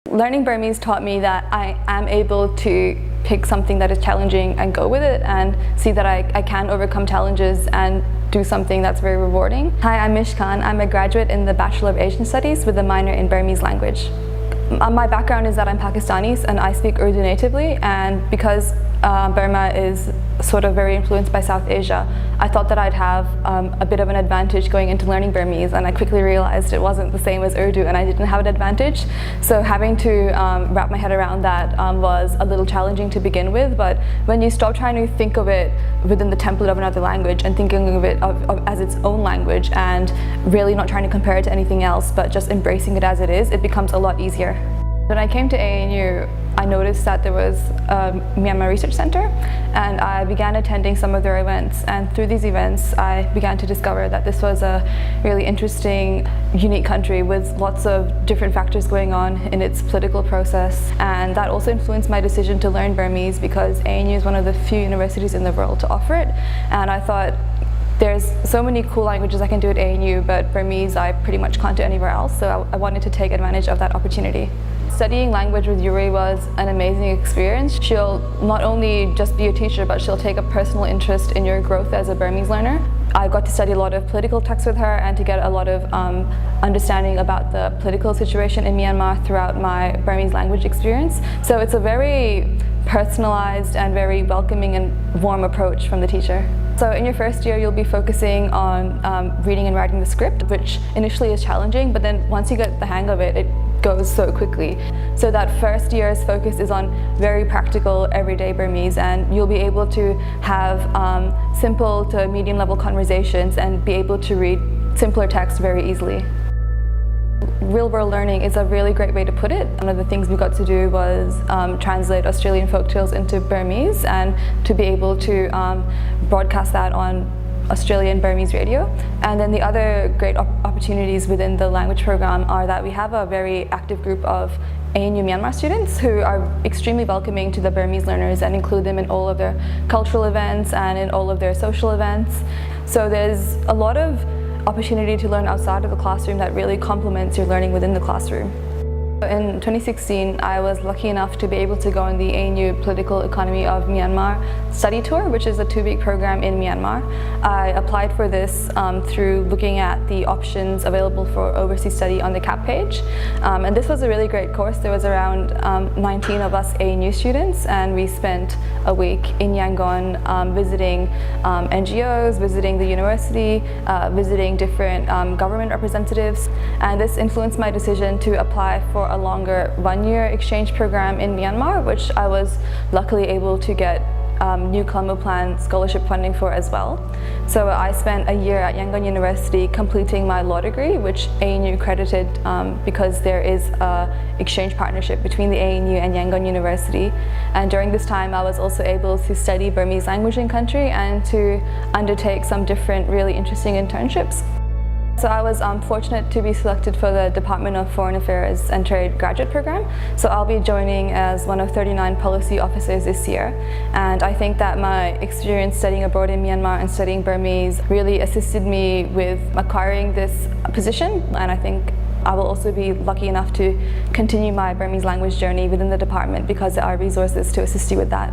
Learning Burmese taught me that I am able to pick something that is challenging and go with it and see that I can overcome challenges and do something that's very rewarding. Hi, I'm Mish Khan. I'm a graduate in the Bachelor of Asian Studies with a minor in Burmese language. My background is that I'm Pakistani and I speak Urdu natively, and because Burma is sort of very influenced by South Asia, I thought that I'd have a bit of an advantage going into learning Burmese, and I quickly realized it wasn't the same as Urdu and I didn't have an advantage. So having to wrap my head around that was a little challenging to begin with, but when you stop trying to think of it within the template of another language and thinking of it as its own language and really not trying to compare it to anything else but just embracing it as it is, it becomes a lot easier. When I came to ANU, I noticed that there was a Myanmar Research Center, and I began attending some of their events, and through these events I began to discover that this was a really interesting, unique country with lots of different factors going on in its political process, and that also influenced my decision to learn Burmese because ANU is one of the few universities in the world to offer it, and I thought there's so many cool languages I can do at ANU, but Burmese I pretty much can't do anywhere else, so I wanted to take advantage of that opportunity. Studying language with Yuri was an amazing experience. She'll not only just be a teacher, but she'll take a personal interest in your growth as a Burmese learner. I got to study a lot of political texts with her and to get a lot of understanding about the political situation in Myanmar throughout my Burmese language experience. So it's a very personalized and very welcoming and warm approach from the teacher. So in your first year, you'll be focusing on reading and writing the script, which initially is challenging, but then once you get the hang of it, it goes so quickly. So that first year's focus is on very practical, everyday Burmese, and you'll be able to have simple to medium level conversations and be able to read simpler text very easily. Real-world learning is a really great way to put it. One of the things we got to do was translate Australian folktales into Burmese and to be able to broadcast that on Australian Burmese radio. And then the other great opportunities within the language program are that we have a very active group of ANU Myanmar students who are extremely welcoming to the Burmese learners and include them in all of their cultural events and in all of their social events. So there's a lot of opportunity to learn outside of the classroom that really complements your learning within the classroom. In 2016, I was lucky enough to be able to go on the ANU Political Economy of Myanmar study tour, which is a 2-week program in Myanmar. I applied for this through looking at the options available for overseas study on the CAP page. And this was a really great course. There was around 19 of us ANU students, and we spent a week in Yangon visiting NGOs, visiting the university, visiting different government representatives. And this influenced my decision to apply for a longer 1-year exchange program in Myanmar, which I was luckily able to get new Colombo Plan scholarship funding for as well. So I spent a year at Yangon University completing my law degree, which ANU credited because there is an exchange partnership between the ANU and Yangon University. And during this time I was also able to study Burmese language in country and to undertake some different really interesting internships. So I was fortunate to be selected for the Department of Foreign Affairs and Trade graduate program. So I'll be joining as one of 39 policy officers this year. And I think that my experience studying abroad in Myanmar and studying Burmese really assisted me with acquiring this position. And I think I will also be lucky enough to continue my Burmese language journey within the department because there are resources to assist you with that.